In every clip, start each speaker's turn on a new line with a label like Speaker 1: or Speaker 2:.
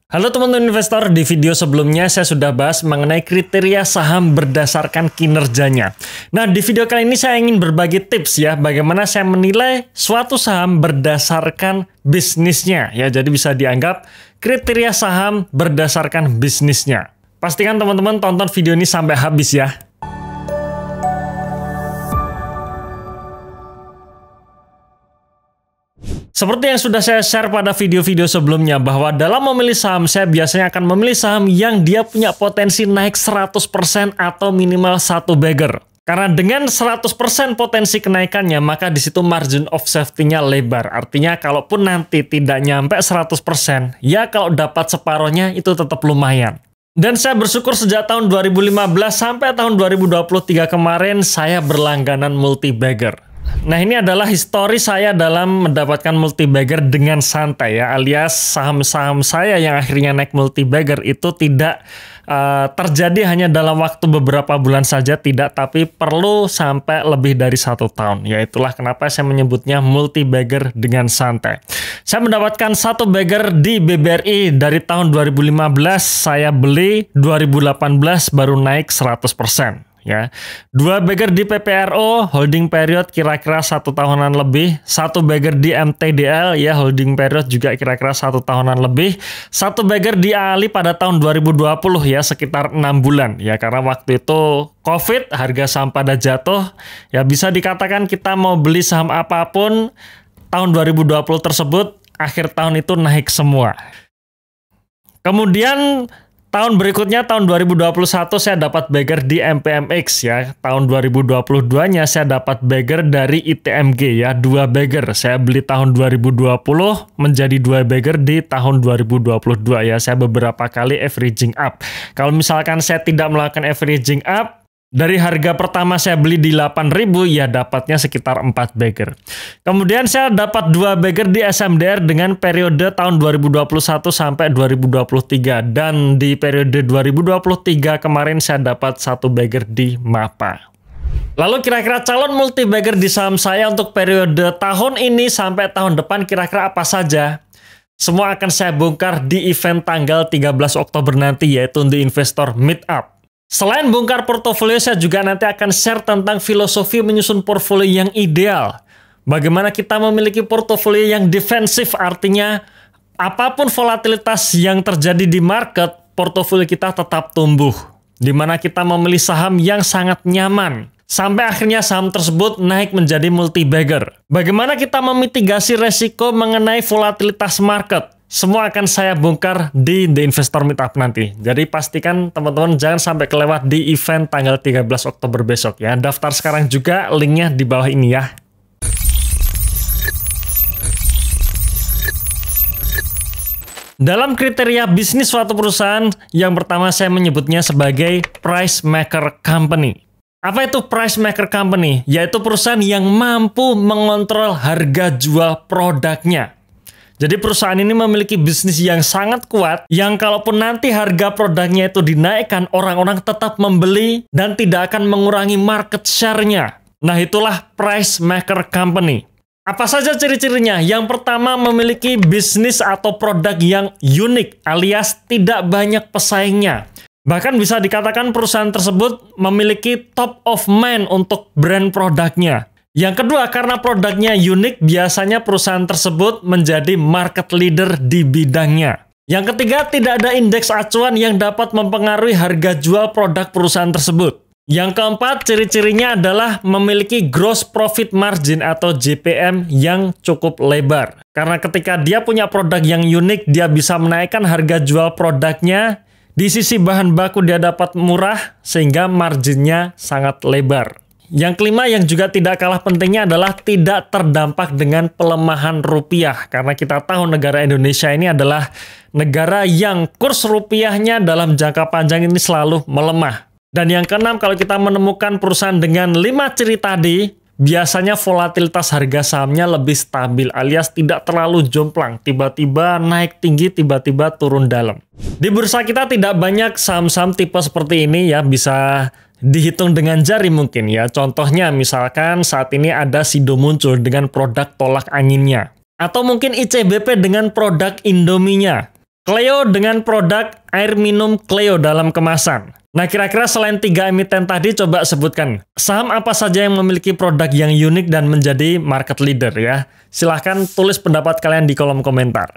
Speaker 1: Halo teman-teman investor, di video sebelumnya saya sudah bahas mengenai kriteria saham berdasarkan kinerjanya. Nah, di video kali ini saya ingin berbagi tips ya, bagaimana saya menilai suatu saham berdasarkan bisnisnya. Ya, jadi bisa dianggap kriteria saham berdasarkan bisnisnya. Pastikan teman-teman tonton video ini sampai habis ya. Seperti yang sudah saya share pada video-video sebelumnya, bahwa dalam memilih saham, saya biasanya akan memilih saham yang dia punya potensi naik 100% atau minimal satu bagger. Karena dengan 100% potensi kenaikannya, maka di situ margin of safety-nya lebar. Artinya kalaupun nanti tidak nyampe 100%, ya kalau dapat separohnya itu tetap lumayan. Dan saya bersyukur sejak tahun 2015 sampai tahun 2023 kemarin, saya berlangganan multi-bagger. Nah, ini adalah histori saya dalam mendapatkan multi-bagger dengan santai ya, alias saham-saham saya yang akhirnya naik multi-bagger itu tidak terjadi hanya dalam waktu beberapa bulan saja, tidak, tapi perlu sampai lebih dari 1 tahun. Ya, itulah kenapa saya menyebutnya multi-bagger dengan santai. Saya mendapatkan satu bagger di BBRI dari tahun 2015, saya beli 2018 baru naik 100%. Ya, 2 bagger di PPRO, holding period kira-kira 1 tahunan lebih, 1 bagger di MTDL, ya holding period juga kira-kira 1 tahunan lebih, 1 bagger di ALI pada tahun 2020 ya, sekitar 6 bulan ya, karena waktu itu COVID, harga saham pada jatuh, ya bisa dikatakan kita mau beli saham apapun, tahun 2020 tersebut, akhir tahun itu naik semua. Kemudian tahun berikutnya, tahun 2021, saya dapat bagger di MPMX ya. Tahun 2022-nya saya dapat bagger dari ITMG ya, 2 bagger. Saya beli tahun 2020 menjadi 2 bagger di tahun 2022 ya. Saya beberapa kali averaging up. Kalau misalkan saya tidak melakukan averaging up, dari harga pertama saya beli di 8.000, ya dapatnya sekitar 4 bagger. Kemudian saya dapat 2 bagger di SMDR dengan periode tahun 2021 sampai 2023. Dan di periode 2023 kemarin saya dapat 1 bagger di MAPA. Lalu kira-kira calon multi-bagger di saham saya untuk periode tahun ini sampai tahun depan kira-kira apa saja? Semua akan saya bongkar di event tanggal 13 Oktober nanti, yaitu di Investor Meetup. Selain bongkar portofolio, saya juga nanti akan share tentang filosofi menyusun portofolio yang ideal. Bagaimana kita memiliki portofolio yang defensif, artinya apapun volatilitas yang terjadi di market, portofolio kita tetap tumbuh. Di mana kita memilih saham yang sangat nyaman, sampai akhirnya saham tersebut naik menjadi multi-bagger. Bagaimana kita memitigasi resiko mengenai volatilitas market? Semua akan saya bongkar di The Investor Meetup nanti. Jadi pastikan teman-teman jangan sampai kelewat di event tanggal 13 Oktober besok ya. Daftar sekarang juga, linknya di bawah ini ya. Dalam kriteria bisnis suatu perusahaan, yang pertama saya menyebutnya sebagai price maker company. Apa itu price maker company? Yaitu perusahaan yang mampu mengontrol harga jual produknya. Jadi perusahaan ini memiliki bisnis yang sangat kuat, yang kalaupun nanti harga produknya itu dinaikkan, orang-orang tetap membeli dan tidak akan mengurangi market share-nya. Nah, itulah price maker company. Apa saja ciri-cirinya? Yang pertama, memiliki bisnis atau produk yang unik, alias tidak banyak pesaingnya. Bahkan bisa dikatakan perusahaan tersebut memiliki top of mind untuk brand produknya. Yang kedua, karena produknya unik, biasanya perusahaan tersebut menjadi market leader di bidangnya. Yang ketiga, tidak ada indeks acuan yang dapat mempengaruhi harga jual produk perusahaan tersebut. Yang keempat, ciri-cirinya adalah memiliki gross profit margin atau GPM yang cukup lebar. Karena ketika dia punya produk yang unik, dia bisa menaikkan harga jual produknya. Di sisi bahan baku dia dapat murah, sehingga marginnya sangat lebar. Yang kelima yang juga tidak kalah pentingnya adalah tidak terdampak dengan pelemahan rupiah. Karena kita tahu negara Indonesia ini adalah negara yang kurs rupiahnya dalam jangka panjang ini selalu melemah. Dan yang keenam, kalau kita menemukan perusahaan dengan 5 ciri tadi, biasanya volatilitas harga sahamnya lebih stabil, alias tidak terlalu jomplang. Tiba-tiba naik tinggi, tiba-tiba turun dalam. Di bursa kita tidak banyak saham-saham tipe seperti ini ya, bisa dihitung dengan jari mungkin ya. Contohnya misalkan saat ini ada Sido muncul dengan produk tolak anginnya. Atau mungkin ICBP dengan produk Indominya. Cleo dengan produk air minum Cleo dalam kemasan. Nah, kira-kira selain 3 emiten tadi, coba sebutkan saham apa saja yang memiliki produk yang unik dan menjadi market leader ya. Silahkan tulis pendapat kalian di kolom komentar.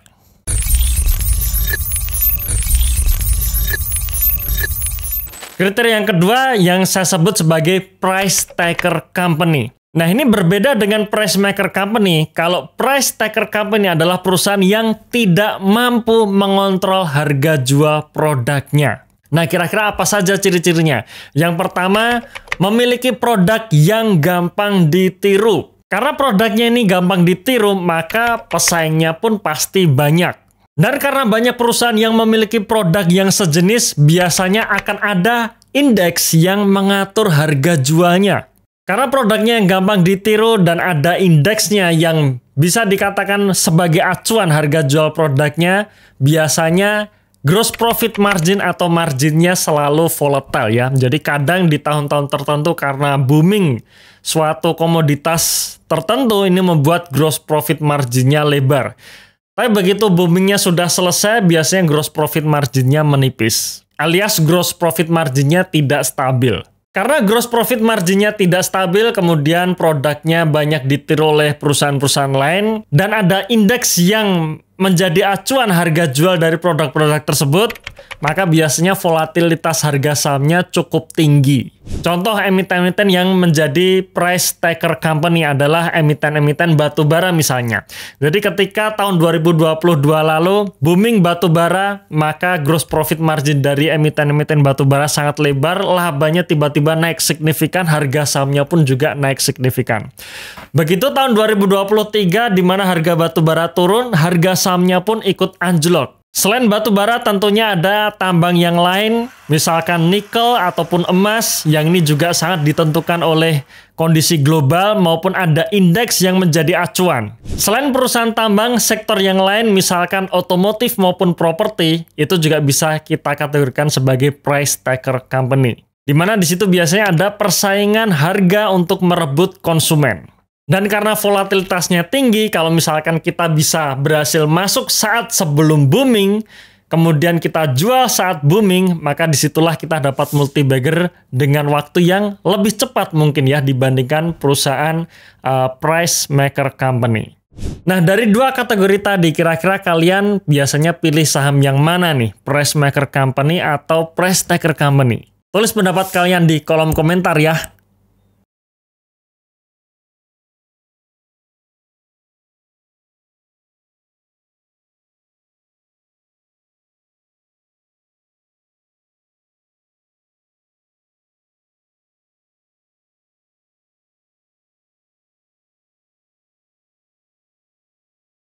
Speaker 1: Kriteria yang kedua yang saya sebut sebagai price taker company. Nah, ini berbeda dengan price maker company. Kalau price taker company adalah perusahaan yang tidak mampu mengontrol harga jual produknya. Nah, kira-kira apa saja ciri-cirinya? Yang pertama, memiliki produk yang gampang ditiru. Karena produknya ini gampang ditiru, maka pesaingnya pun pasti banyak. Dan karena banyak perusahaan yang memiliki produk yang sejenis, biasanya akan ada indeks yang mengatur harga jualnya. Karena produknya yang gampang ditiru dan ada indeksnya yang bisa dikatakan sebagai acuan harga jual produknya, biasanya gross profit margin atau marginnya selalu volatile ya. Jadi kadang di tahun-tahun tertentu karena booming suatu komoditas tertentu, ini membuat gross profit marginnya lebar. Tapi begitu boomingnya sudah selesai, biasanya gross profit marginnya menipis. Alias gross profit marginnya tidak stabil. Karena gross profit marginnya tidak stabil, kemudian produknya banyak ditiru oleh perusahaan-perusahaan lain, dan ada indeks yang menjadi acuan harga jual dari produk-produk tersebut, maka biasanya volatilitas harga sahamnya cukup tinggi. Contoh emiten-emiten yang menjadi price taker company adalah emiten-emiten batubara misalnya. Jadi ketika tahun 2022 lalu booming batubara, maka gross profit margin dari emiten-emiten batubara sangat lebar, labanya tiba-tiba naik signifikan, harga sahamnya pun juga naik signifikan. Begitu tahun 2023 di mana harga batubara turun, harga sahamnya pun ikut anjlok. Selain batu bara tentunya ada tambang yang lain, misalkan nikel ataupun emas, yang ini juga sangat ditentukan oleh kondisi global maupun ada indeks yang menjadi acuan. Selain perusahaan tambang, sektor yang lain misalkan otomotif maupun properti, itu juga bisa kita kategorikan sebagai price taker company. Di mana di situ biasanya ada persaingan harga untuk merebut konsumen. Dan karena volatilitasnya tinggi, kalau misalkan kita bisa berhasil masuk saat sebelum booming, kemudian kita jual saat booming, maka disitulah kita dapat multi bagger dengan waktu yang lebih cepat mungkin ya dibandingkan perusahaan price maker company. Nah, dari dua kategori tadi, kira-kira kalian biasanya pilih saham yang mana nih? Price maker company atau price taker company? Tulis pendapat kalian di kolom komentar ya.